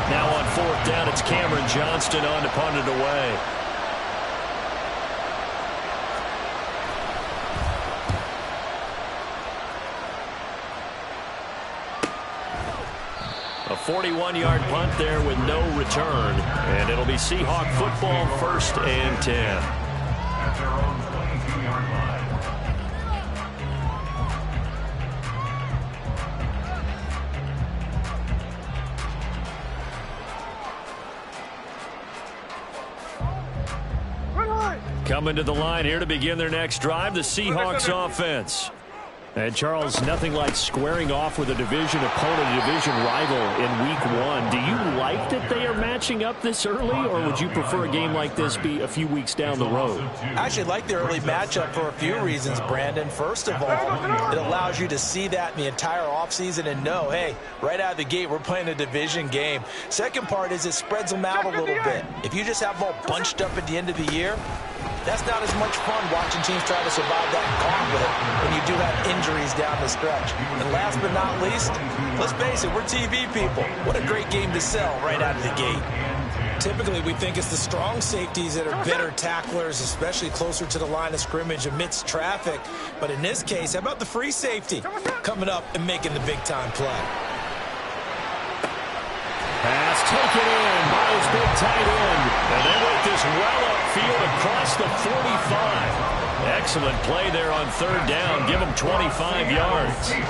Now on fourth down, it's Cameron Johnston on to punt it away. A 41-yard punt there with no return. And it'll be Seahawk football, 1st and 10. At their own 22-yard line. Coming to the line here to begin their next drive, the Seahawks offense. And, Charles, nothing like squaring off with a division opponent, a division rival in Week 1. Do you like that they are matching up this early, or would you prefer a game like this be a few weeks down the road? I actually like the early matchup for a few reasons, Brandon. First of all, it allows you to see that in the entire offseason and know, hey, right out of the gate, we're playing a division game. Second part is it spreads them out a little bit. If you just have them all bunched up at the end of the year, that's not as much fun watching teams try to survive that gauntlet when you do have injuries down the stretch. And last but not least, let's face it, we're TV people. What a great game to sell right out of the gate. Typically, we think it's the strong safeties that are better tacklers, especially closer to the line of scrimmage amidst traffic. But in this case, how about the free safety coming up and making the big-time play? Pass taken in by his big tight end. And they work this well upfield across the 45. Excellent play there on 3rd down. Give him 25 yards. 1st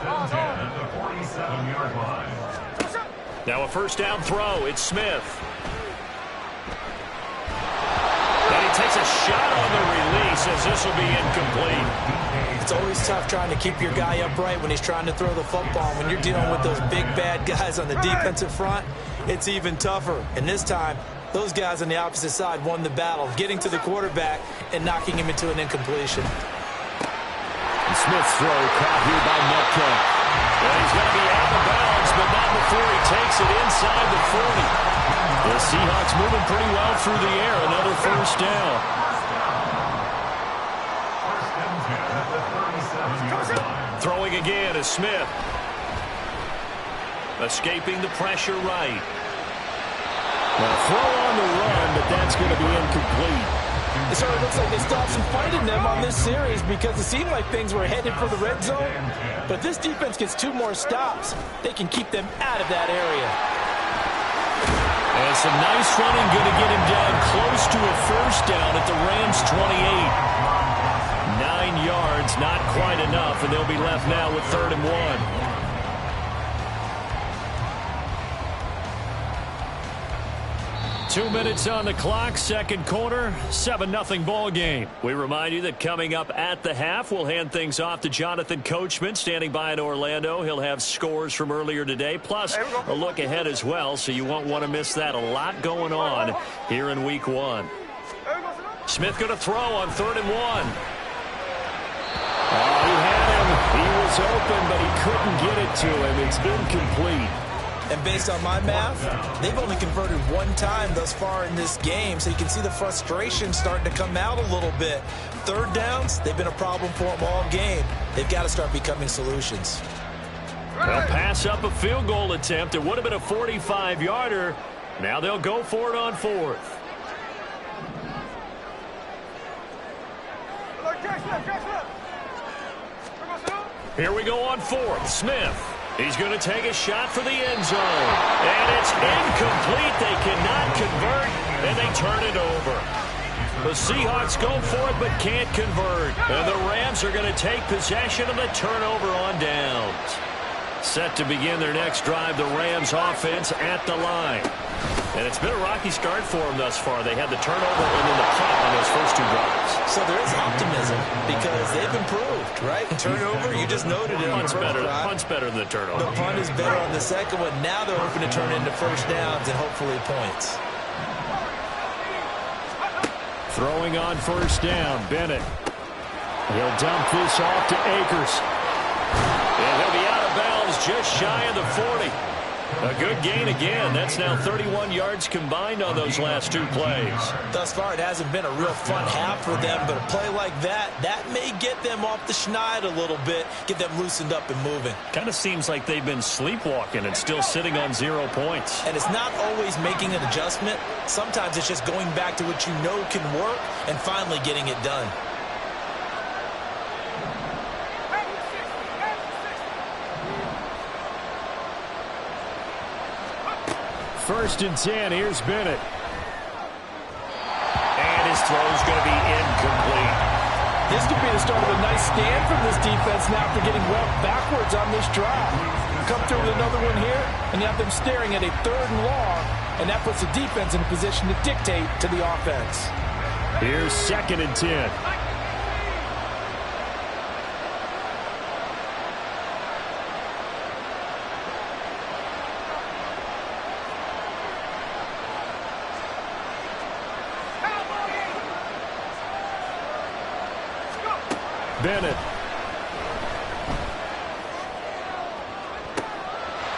and 10 at the 47-yard line. Now a 1st down throw. It's Smith. And he takes a shot on the release as this will be incomplete. It's always tough trying to keep your guy upright when he's trying to throw the football. When you're dealing with those big, bad guys on the defensive front, it's even tougher. And this time, those guys on the opposite side won the battle, getting to the quarterback and knocking him into an incompletion. And Smith's throw caught here by Metcalf. Well, he's going to be out of bounds, but not before he takes it inside the 40. The Seahawks moving pretty well through the air. Another 1st down. Throwing again is Smith. Escaping the pressure right. Well, throw on the run, but that's going to be incomplete. It sort of looks like they stopped some fight in them on this series because it seemed like things were headed for the red zone. But if this defense gets 2 more stops, they can keep them out of that area. And some nice running, going to get him down close to a 1st down at the Rams' 28. 9 yards, not quite enough, and they'll be left now with 3rd and 1. 2 minutes on the clock, 2nd quarter, 7-0 ball game. We remind you that coming up at the half, we'll hand things off to Jonathan Coachman, standing by in Orlando. He'll have scores from earlier today, plus a look ahead as well, so you won't want to miss that. A lot going on here in Week 1. Smith going to throw on 3rd and 1. Oh, he had him. He was open, but he couldn't get it to him. It's incomplete. And based on my math, they've only converted 1 time thus far in this game, so you can see the frustration starting to come out a little bit. 3rd downs, they've been a problem for them all game. They've got to start becoming solutions. They'll pass up a field goal attempt. It would have been a 45-yarder. Now they'll go for it on 4th. Here we go on 4th. Smith. He's going to take a shot for the end zone. And it's incomplete. They cannot convert, and they turn it over. The Seahawks go for it but can't convert. And the Rams are going to take possession of the turnover on downs. Set to begin their next drive, the Rams offense at the line. And it's been a rocky start for them thus far. They had the turnover and then the punt on those first 2 drives. So there is optimism because they've improved, right? Turnover, you just noted it on the first drive. Punt's better than the turnover. The punt is better on the second one. Now they're hoping to turn into 1st downs and hopefully points. Throwing on 1st down, Bennett. He'll dump this off to Akers. And he'll be out of bounds just shy of the 40. A good gain again. That's now 31 yards combined on those last two plays. Thus far, it hasn't been a real fun half for them, but a play like that may get them off the schneid a little bit, get them loosened up and moving. Kind of seems like they've been sleepwalking and still sitting on 0 points. And it's not always making an adjustment. Sometimes it's just going back to what you know can work and finally getting it done. First and 10, here's Bennett. And his throw's going to be incomplete. This could be the start of a nice stand from this defense now after getting well backwards on this drive. Come through with another one here, and you have them staring at a 3rd and long, and that puts the defense in a position to dictate to the offense. Here's 2nd and 10. Bennett.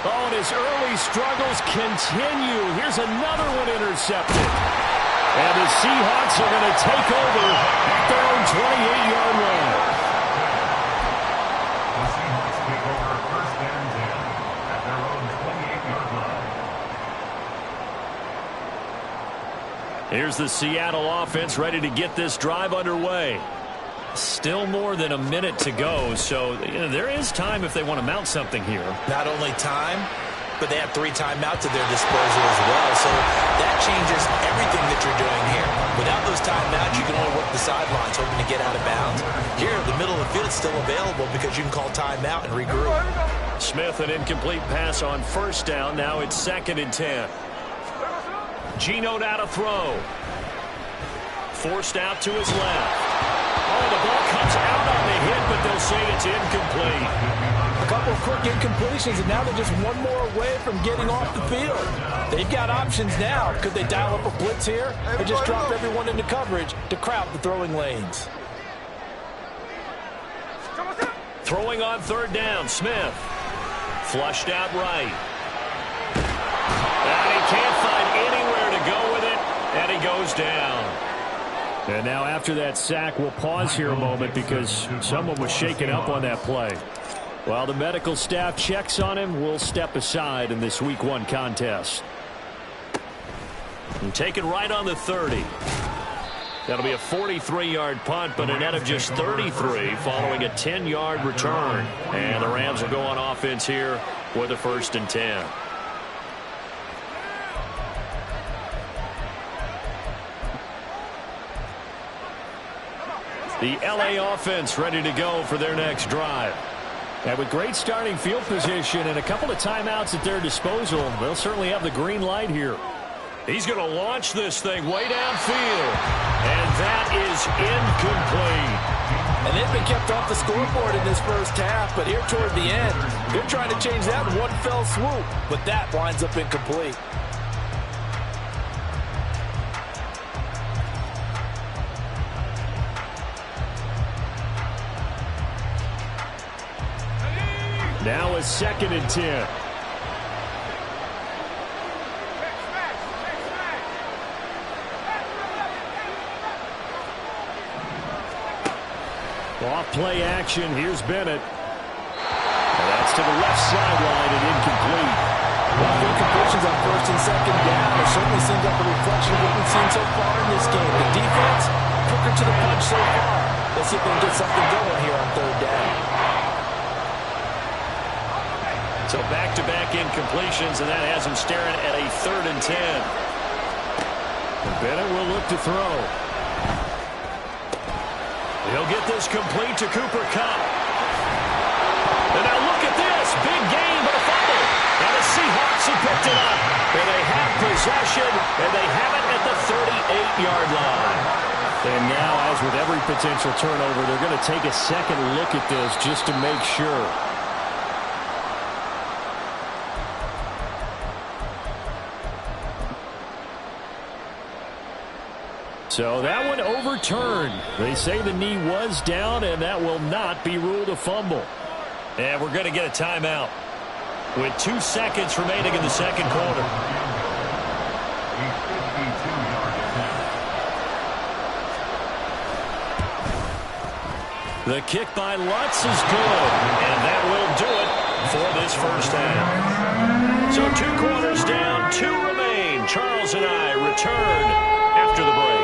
Oh, and his early struggles continue. Here's another one intercepted. And the Seahawks are going to take over at their own 28-yard line. The Seahawks take over 1st and 10 at their own 28-yard line. Here's the Seattle offense ready to get this drive underway. Still more than a minute to go, so there is time if they want to mount something here. Not only time, but they have 3 timeouts at their disposal as well, so that changes everything that you're doing here. Without those timeouts, you can only work the sidelines hoping to get out of bounds. Here, the middle of the field is still available because you can call timeout and regroup. Smith, an incomplete pass on 1st down. Now it's 2nd and 10. Geno now to throw. Forced out to his left. Oh, the ball comes out on the hit, but they'll say it's incomplete. A couple of quick incompletions, and now they're just one more away from getting off the field. They've got options now. Could they dial up a blitz here or just drop everyone into coverage to crowd the throwing lanes? Throwing on 3rd down, Smith. Flushed out right. And he can't find anywhere to go with it, and he goes down. And now after that sack, we'll pause here a moment because someone was shaken up on that play. While the medical staff checks on him, we'll step aside in this Week 1 contest. And taken right on the 30. That'll be a 43-yard punt, but a net of just 33 following a 10-yard return. And the Rams will go on offense here with a 1st and 10. The LA offense ready to go for their next drive. And with great starting field position and a couple of timeouts at their disposal, they'll certainly have the green light here. He's going to launch this thing way downfield. And that is incomplete. And they've been kept off the scoreboard in this first half, but here toward the end, they're trying to change that in one fell swoop. But that winds up incomplete. Now it's 2nd and 10. Off play action. Here's Bennett. And that's to the left sideline and incomplete. Well, incompletions on 1st and 2nd down. It certainly seems like a reflection of what we've seen so far in this game. The defense, quicker to the punch so far. Let's see if they can get something going here on 3rd down. So back-to-back incompletions, and that has him staring at a 3rd and 10. And Bennett will look to throw. He'll get this complete to Cooper Kupp. And now look at this. Big gain, but a fumble. And the Seahawks have picked it up. And they have possession, and they have it at the 38-yard line. And now, as with every potential turnover, they're going to take a second look at this just to make sure. So that one overturned. They say the knee was down, and that will not be ruled a fumble. And we're going to get a timeout. with 2 seconds remaining in the second quarter. The kick by Lutz is good, and that will do it for this first half. So 2 quarters down, 2 remain. Charles and I return after the break.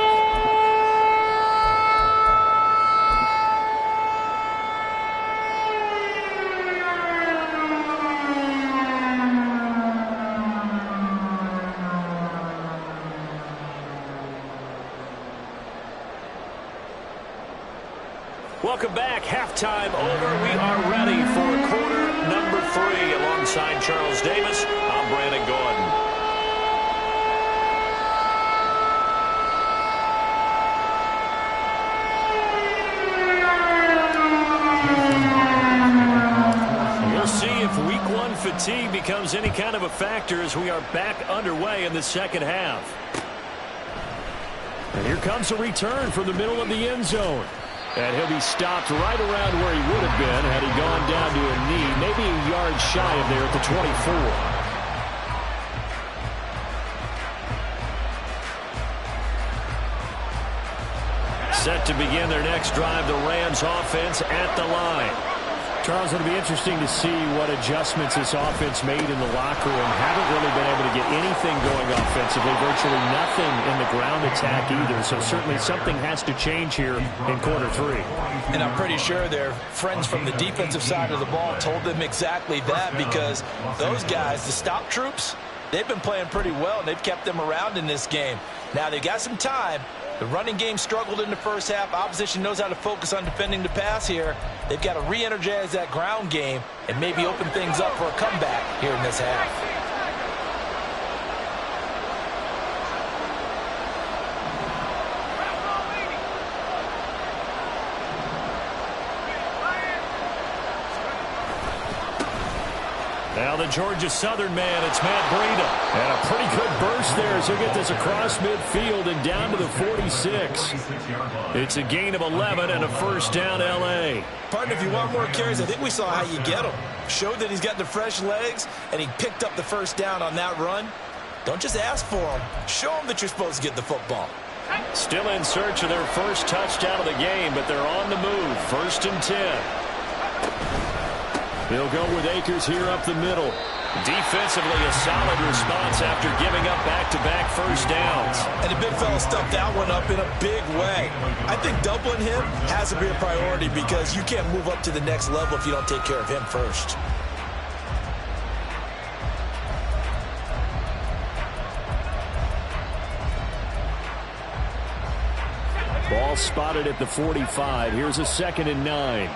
Welcome back. Halftime over. We are ready for quarter number 3. Alongside Charles Davis, I'm Brandon Gaudin. We'll see if week 1 fatigue becomes any kind of a factor as we are back underway in the second half. And here comes a return from the middle of the end zone. And he'll be stopped right around where he would have been had he gone down to a knee, maybe a yard shy of there at the 24. Set to begin their next drive, the Rams offense at the line. Charles, it'll be interesting to see what adjustments this offense made in the locker room. Haven't really been able to get anything going offensively, virtually nothing in the ground attack either. So certainly something has to change here in quarter 3. And I'm pretty sure their friends from the defensive side of the ball told them exactly that, because those guys, the stop troops, they've been playing pretty well, and they've kept them around in this game. Now they got some time. The running game struggled in the first half. Opposition knows how to focus on defending the pass here. They've got to re-energize that ground game and maybe open things up for a comeback here in this half. Now the Georgia Southern man, it's Matt Breida. And a pretty good burst there as he'll get this across midfield and down to the 46. It's a gain of 11 and a first down, L.A. Partner, if you want more carries, I think we saw how you get them. Showed that he's got the fresh legs, and he picked up the first down on that run. Don't just ask for them. Show them that you're supposed to get the football. Still in search of their first touchdown of the game, but they're on the move. First and 10. They'll go with Akers here up the middle. Defensively, a solid response after giving up back-to-back first downs. And the big fella stuffed that one up in a big way. I think doubling him has to be a priority, because you can't move up to the next level if you don't take care of him first. Ball spotted at the 45. Here's a 2nd and 9.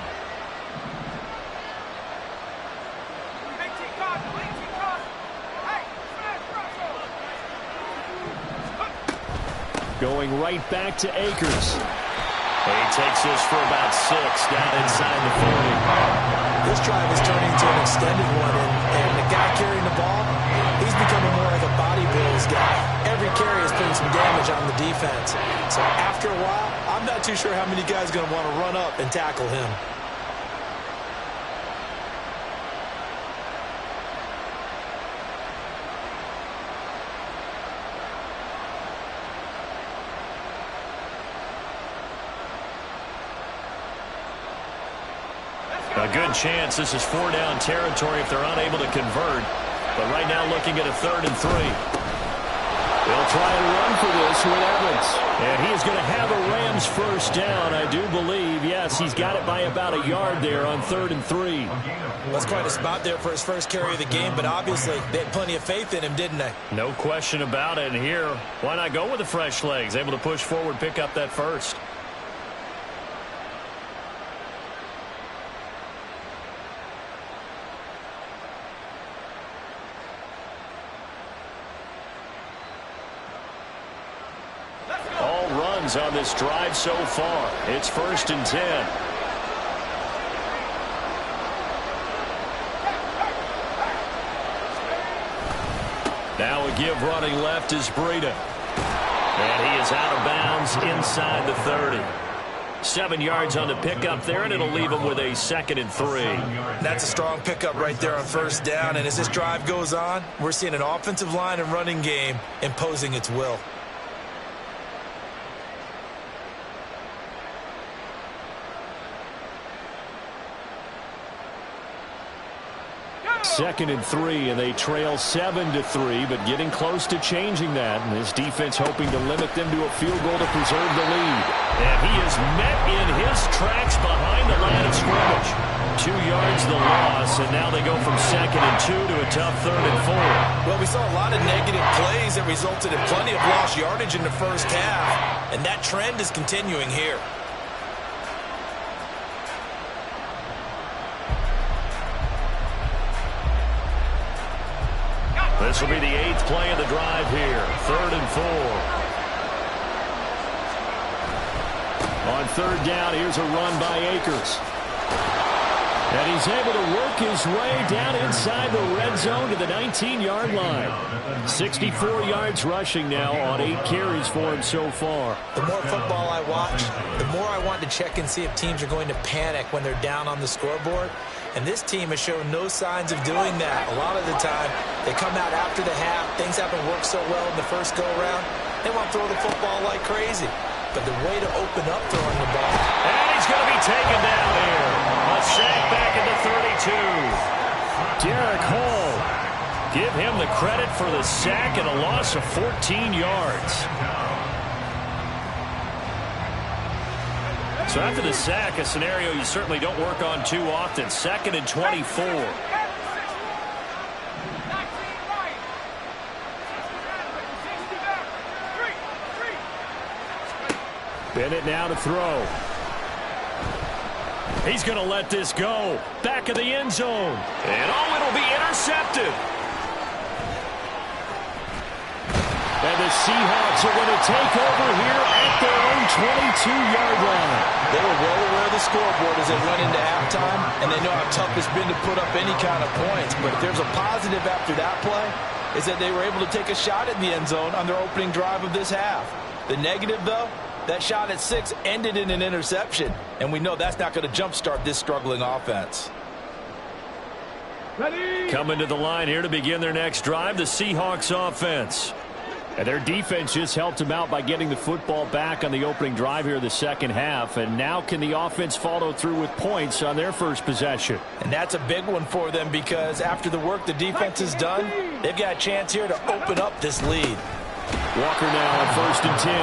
Going right back to Akers. He takes this for about 6 down inside the 40. This drive is turning into an extended one, and the guy carrying the ball, he's becoming more like a body Bills guy. Every carry is putting some damage on the defense. So after a while, I'm not too sure how many guys are going to want to run up and tackle him. A good chance this is 4-down territory if they're unable to convert. But right now looking at a 3rd and 3. They'll try and run for this with Evans. And he is going to have a Rams first down, I do believe. Yes, he's got it by about a yard there on 3rd and 3. That's quite a spot there for his first carry of the game, but obviously they had plenty of faith in him, didn't they? No question about it. And here, why not go with the fresh legs? Able to push forward, pick up that first. On this drive so far. It's 1st and 10. Now a give running left is Breida. And he is out of bounds inside the 30. 7 yards on the pickup there, and it'll leave them with a 2nd and 3. That's a strong pickup right there on first down, and as this drive goes on, we're seeing an offensive line and running game imposing its will. Second and 3, and they trail 7-3, but getting close to changing that. And this defense hoping to limit them to a field goal to preserve the lead. And he is met in his tracks behind the line of scrimmage. 2 yards the loss, and now they go from 2nd and 2 to a tough 3rd and 4. Well, we saw a lot of negative plays that resulted in plenty of lost yardage in the first half, and that trend is continuing here. This will be the 8th play of the drive here. 3rd and 4. On 3rd down, here's a run by Akers. And he's able to work his way down inside the red zone to the 19-yard line. 64 yards rushing now on 8 carries for him so far. The more football I watch, the more I want to check and see if teams are going to panic when they're down on the scoreboard. And this team has shown no signs of doing that. A lot of the time, they come out after the half. Things haven't worked so well in the first go-around. They want to throw the football like crazy. But the way to open up throwing the ball. And he's going to be taken down here. A sack back at the 32. Derek Hall. Give him the credit for the sack and a loss of 14 yards. So after the sack, a scenario you certainly don't work on too often. 2nd and 24. Bennett now to throw. He's going to let this go. Back of the end zone. And oh, it'll be intercepted. And the Seahawks are going to take over here at their own 22-yard line. They were well aware of the scoreboard as they went into halftime, and they know how tough it's been to put up any kind of points. But if there's a positive after that play, is that they were able to take a shot at the end zone on their opening drive of this half. The negative, though, that shot at 6 ended in an interception, and we know that's not going to jumpstart this struggling offense. Coming to the line here to begin their next drive, the Seahawks offense. And their defense just helped them out by getting the football back on the opening drive here the second half. And now can the offense follow through with points on their first possession? And that's a big one for them because after the work the defense has done, they've got a chance here to open up this lead. Walker now on 1st and 10.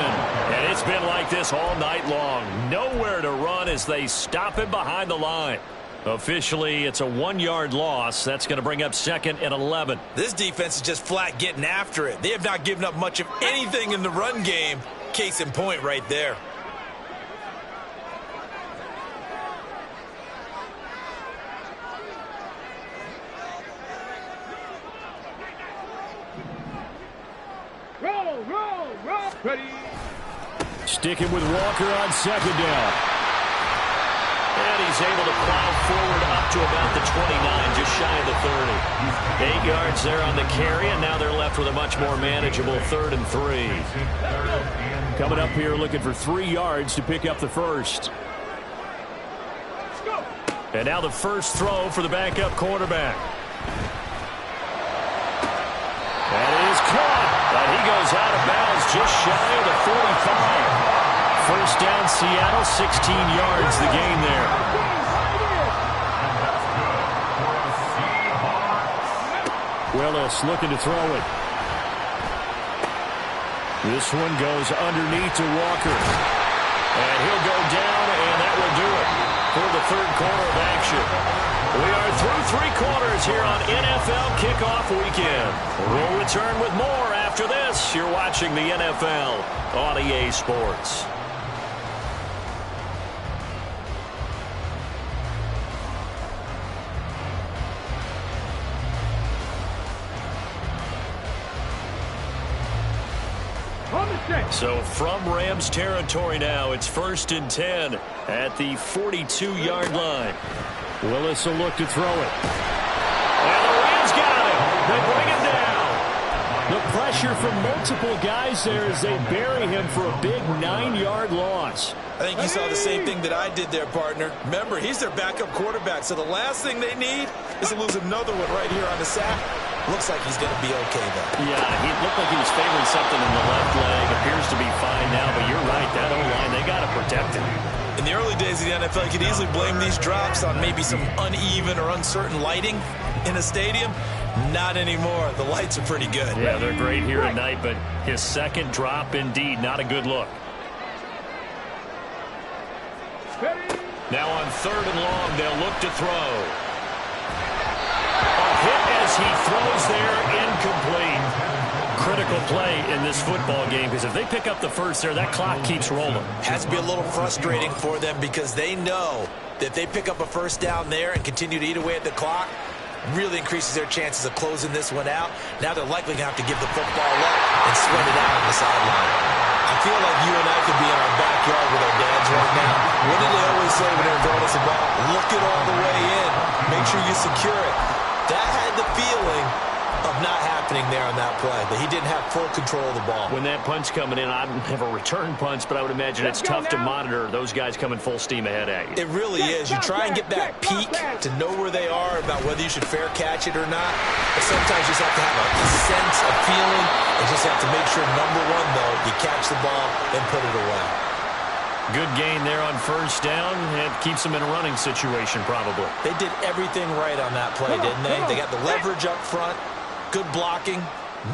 And it's been like this all night long. Nowhere to run as they stop him behind the line. Officially, it's a 1-yard loss. That's going to bring up 2nd and 11. This defense is just flat getting after it. They have not given up much of anything in the run game. Case in point right there. Roll. Ready. Sticking with Walker on 2nd down. And he's able to plow forward up to about the 29, just shy of the 30. 8 yards there on the carry, and now they're left with a much more manageable 3rd and 3. Coming up here looking for 3 yards to pick up the first. And now the first throw for the backup quarterback. And it is caught, but he goes out of bounds just shy of the 45. First down, Seattle, 16 yards the gain there. Willis looking to throw it. This one goes underneath to Walker. And he'll go down, and that will do it for the 3rd quarter of action. We are through 3 quarters here on NFL Kickoff Weekend. We'll return with more after this. You're watching the NFL on EA Sports. So from Rams territory now, it's 1st and 10 at the 42-yard line. Willis will look to throw it. And the Rams got him. They bring him down. The pressure pressure from multiple guys there as they bury him for a big 9-yard loss. I think you saw the same thing that I did there, partner. Remember, he's their backup quarterback, so the last thing they need is to lose another one right here on the sack. Looks like he's going to be okay, though. Yeah, he looked like he was favoring something in the left leg. Appears to be fine now, but you're right. That O-line, they got to protect him. In the early days of the NFL, you could easily blame these drops on maybe some uneven or uncertain lighting in a stadium. Not anymore. The lights are pretty good. Yeah, they're great here at night, but his second drop, indeed, not a good look. Now on 3rd and long, they'll look to throw. A hit as he throws there, incomplete. Critical play in this football game, because if they pick up the first there, that clock keeps rolling. Has to be a little frustrating for them because they know that if they pick up a first down there and continue to eat away at the clock, really increases their chances of closing this one out. Now they're likely going to have to give the football up and sweat it out on the sideline. I feel like you and I could be in our backyard with our dads right now. What do they always say when they're throwing us a ball? Look it all the way in. Make sure you secure it. That had the feeling of not happening there on that play, that he didn't have full control of the ball. When that punch coming in, I don't have a return punch, but I would imagine it's tough to monitor those guys coming full steam ahead at you. It really is. You try and get that peek to know where they are about whether you should fair catch it or not. But sometimes you just have to have a sense, a feeling, and just have to make sure, number one, though, you catch the ball and put it away. Good gain there on first down. It keeps them in a running situation, probably. They did everything right on that play, didn't they? They got the leverage up front, good blocking,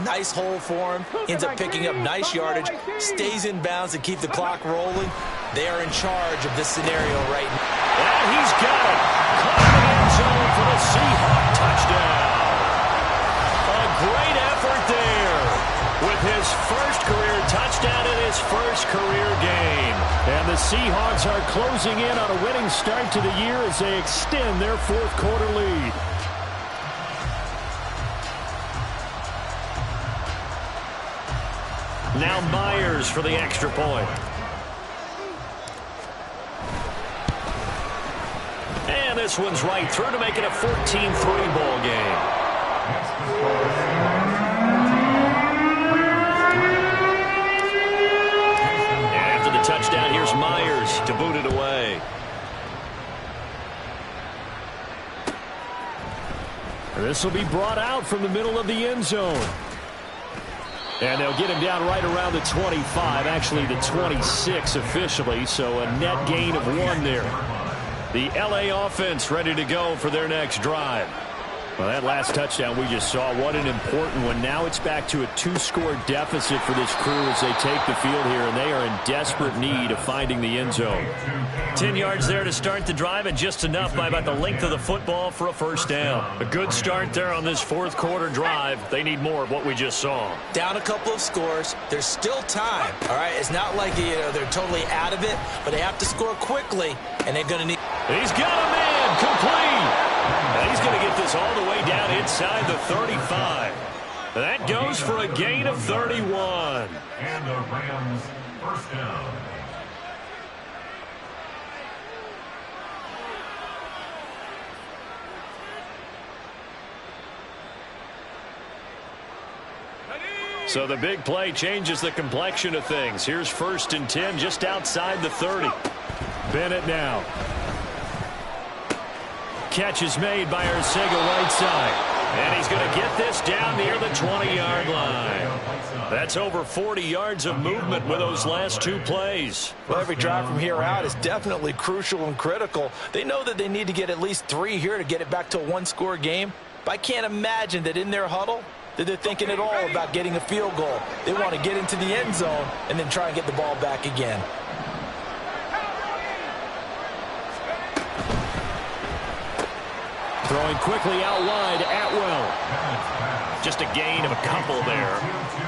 nice hole for him, ends up picking up nice yardage, stays in bounds to keep the clock rolling. They are in charge of this scenario right now. And he's got it. Caught in the end zone for the Seahawks touchdown. A great effort there with his first career touchdown in his first career game. And the Seahawks are closing in on a winning start to the year as they extend their 4th quarter lead. Now Myers for the extra point. And this one's right through to make it a 14-3 ball game. And after the touchdown, here's Myers to boot it away. This will be brought out from the middle of the end zone. And they'll get him down right around the 25, actually the 26 officially, so a net gain of 1 there. The LA offense ready to go for their next drive. Well, that last touchdown we just saw, what an important one. Now it's back to a 2-score deficit for this crew as they take the field here, and they are in desperate need of finding the end zone. 10 yards there to start the drive, and just enough by about the length of the football for a first down. A good start there on this 4th quarter drive. They need more of what we just saw. Down a couple of scores. There's still time, all right? It's not like they're totally out of it, but they have to score quickly, and they're going to need... He's got a man complete. And he's going to get this all the way down inside the 35. That goes for a gain of 31. And the Rams first down. So the big play changes the complexion of things. Here's 1st and 10 just outside the 30. Bennett now. Catch is made by Arcega right side. And he's going to get this down near the 20-yard line. That's over 40 yards of movement with those last 2 plays. Well, every drive from here out is definitely crucial and critical. They know that they need to get at least 3 here to get it back to a 1-score game. But I can't imagine that in their huddle that they're thinking at all about getting a field goal. They want to get into the end zone and then try and get the ball back again. Throwing quickly out wide, Atwell. Just a gain of a couple there.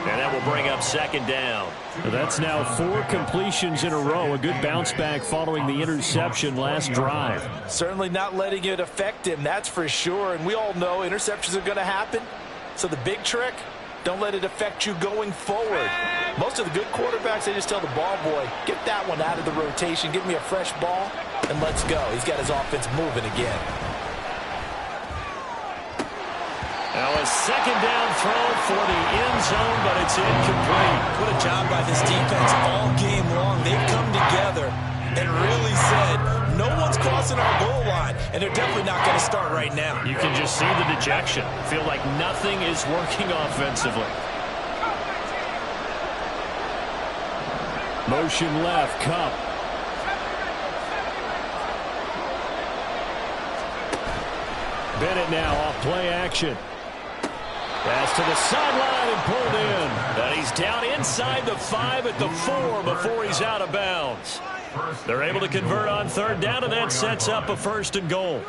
And that will bring up 2nd down. That's now 4 completions in a row. A good bounce back following the interception last drive. Certainly not letting it affect him, that's for sure. And we all know interceptions are going to happen. So the big trick, don't let it affect you going forward. Most of the good quarterbacks, they just tell the ball boy, get that one out of the rotation, give me a fresh ball, and let's go. He's got his offense moving again. Now a second down throw for the end zone, but it's incomplete. What a job by this defense all game long. They've come together and really said, no one's crossing our goal line, and they're definitely not going to start right now. You can just see the dejection. Feel like nothing is working offensively. Motion left, Kupp. Bennett now off play action. Pass to the sideline and pulled in. And he's down inside the 5 at the 4 before he's out of bounds. They're able to convert on third down, and that sets up a 1st and goal.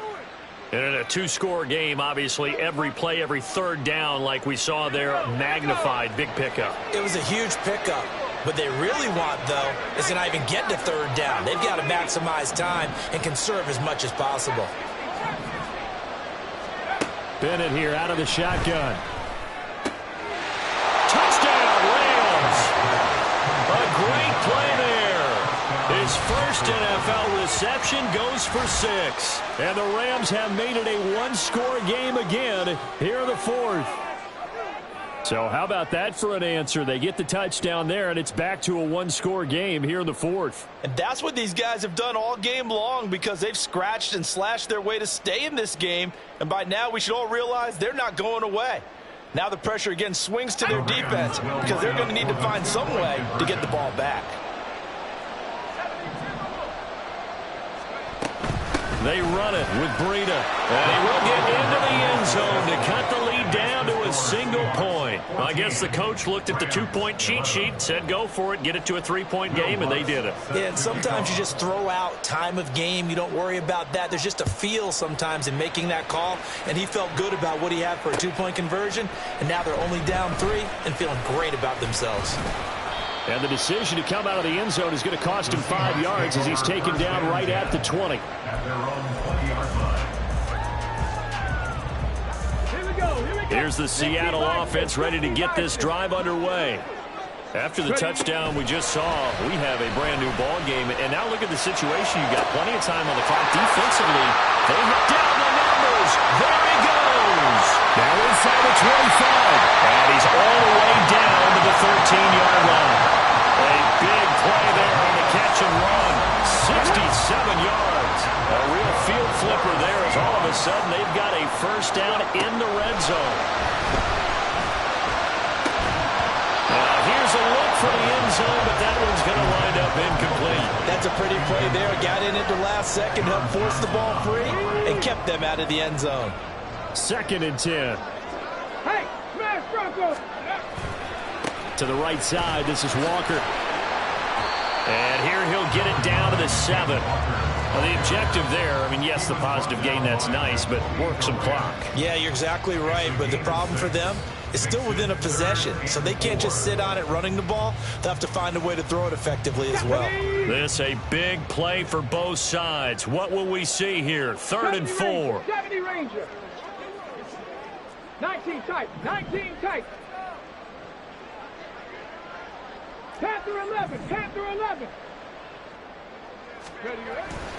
And in a 2-score game, obviously, every play, every third down, like we saw there, magnified, big pickup. It was a huge pickup. What they really want, though, is to not even get to third down. They've got to maximize time and conserve as much as possible. Bennett here out of the shotgun. Touchdown, Rams! A great play there. His first NFL reception goes for 6. And the Rams have made it a 1-score game again here in the 4th. So how about that for an answer? They get the touchdown there, and it's back to a 1-score game here in the 4th. And that's what these guys have done all game long, because they've scratched and slashed their way to stay in this game. And by now, we should all realize they're not going away. Now the pressure again swings to their defense, because they're going to need to find some way to get the ball back. They run it with Breida. And he will get into the end zone to cut the lead down to a single point. Well, I guess the coach looked at the 2-point cheat sheet, said go for it, get it to a 3-point game, and they did it. Yeah, and sometimes you just throw out time of game. You don't worry about that. There's just a feel sometimes in making that call, and he felt good about what he had for a 2-point conversion, and now they're only down 3 and feeling great about themselves. And the decision to come out of the end zone is going to cost him 5 yards as he's taken down right at the 20. Here's the Seattle offense ready to get this drive underway. After the touchdown we just saw, we have a brand new ball game. And now look at the situation. You got plenty of time on the clock defensively. They hit down the numbers. There he goes. Now inside the 25. And he's all the way down to the 13-yard line. A big play there on the catch and run. 67 yards. A real field flipper there as all of a sudden they've got a first down in the red zone. Now here's a look for the end zone, but that one's going to wind up incomplete. That's a pretty play there. Got in at the last second, helped force the ball free, and kept them out of the end zone. 2nd and 10. Hey, smash Bronco! To the right side, this is Walker. And here he'll get it down to the 7. Well, the objective there, I mean, yes, the positive gain, that's nice, but work some clock. Yeah, you're exactly right, but the problem for them is still within a possession, so they can't just sit on it running the ball. They'll have to find a way to throw it effectively as well. This a big play for both sides. What will we see here? 3rd and 4. 70 Ranger. 19 tight. 19 tight. Panther 11. Panther 11.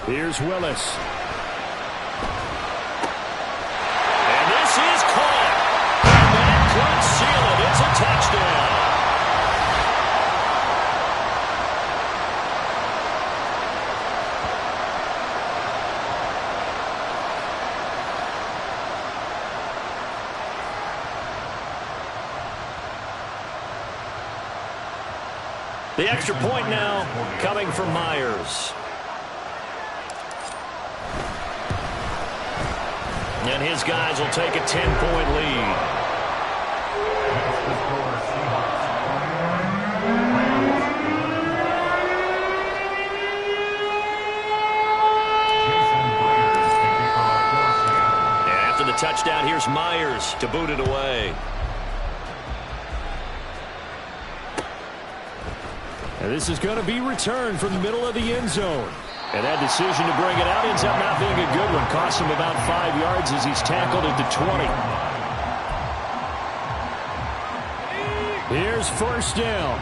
Here's Willis. And this is caught. And that could seal it. It's a touchdown. The extra point now coming from Myers. And his guys will take a 10-point lead. And after the touchdown, here's Myers to boot it away. And this is going to be returned from the middle of the end zone. And that decision to bring it out ends up not being a good one. Costs him about 5 yards as he's tackled at the 20. Here's first down.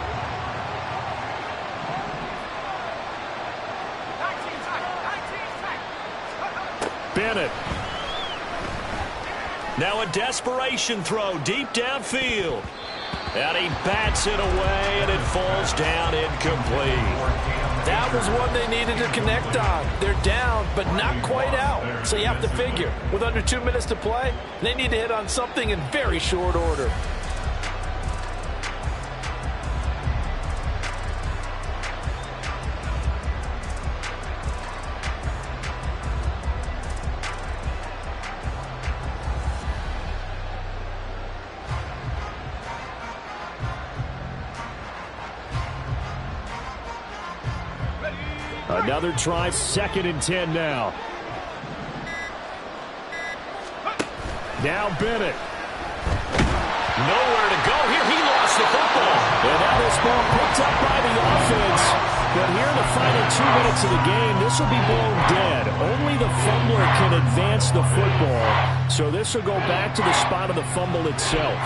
Bennett. Now a desperation throw deep downfield. And he bats it away, and it falls down incomplete. That was one they needed to connect on. They're down, but not quite out. So you have to figure, with under 2 minutes to play, they need to hit on something in very short order. Another try, 2nd and 10 now. Now Bennett. Nowhere to go here. He lost the football. And now this ball picked up by the offense. But here in the final 2 minutes of the game, this will be blown dead. Only the fumbler can advance the football. So this will go back to the spot of the fumble itself.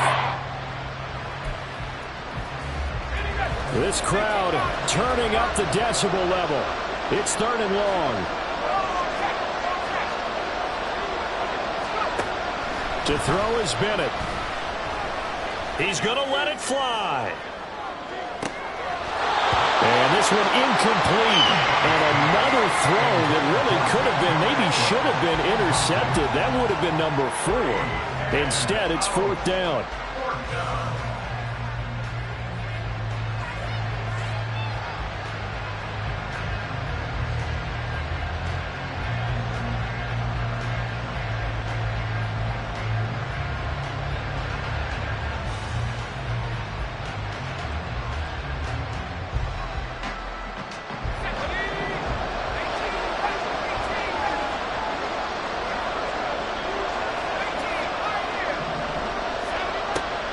This crowd turning up the decibel level. It's 3rd and long. To throw is Bennett. He's going to let it fly. And this one incomplete. And another throw that really could have been, maybe should have been intercepted. That would have been number 4. Instead, it's 4th down.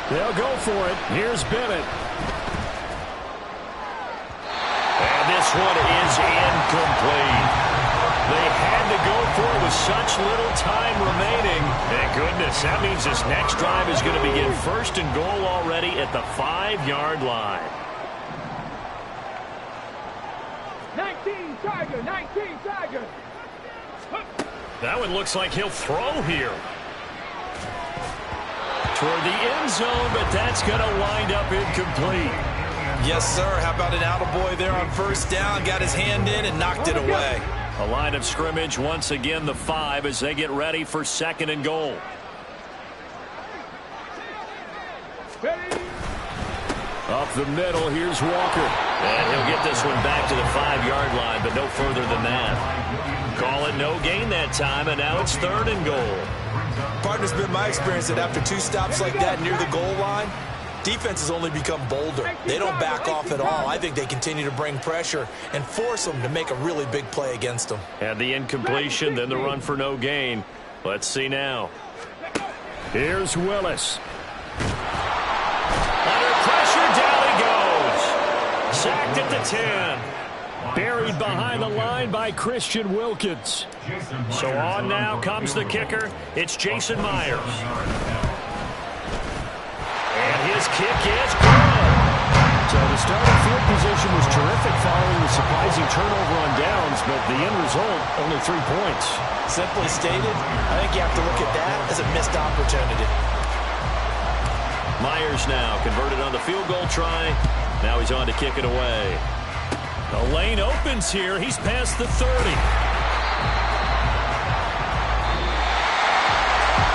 They'll go for it. Here's Bennett. And this one is incomplete. They had to go for it with such little time remaining. Thank goodness, that means this next drive is going to begin 1st and goal already at the 5-yard line. 19 Tiger, 19 Tiger. That one looks like he'll throw here. Toward the end zone, but that's going to wind up incomplete. Yes, sir. How about an attaboy there on 1st down? Got his hand in and knocked it away. A line of scrimmage, once again the 5 as they get ready for 2nd and goal. Up the middle, here's Walker. And he'll get this one back to the 5-yard line, but no further than that. Call it no gain that time, and now it's 3rd and goal. Partner's been my experience that after 2 stops like that near the goal line, defenses only become bolder. They don't back off at all. I think they continue to bring pressure and force them to make a really big play against them. And the incompletion, then the run for no gain. Let's see now. Here's Willis. Under pressure, down he goes. Sacked at the 10. Buried behind the line by Christian Wilkins. So on now comes the kicker. It's Jason Myers. And his kick is good. So the starting field position was terrific following the surprising turnover on downs, but the end result, only 3 points. Simply stated, I think you have to look at that as a missed opportunity. Myers now converted on the field goal try. Now he's on to kick it away. The lane opens here. He's past the 30.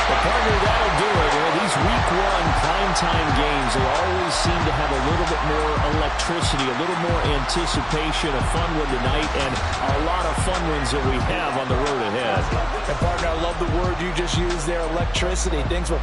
Well, partner, that'll do it. These week 1 primetime games, they always seem to have a little bit more electricity, a little more anticipation, a fun one tonight, and a lot of fun ones that we have on the road ahead. And partner, I love the word you just used there, electricity. Things were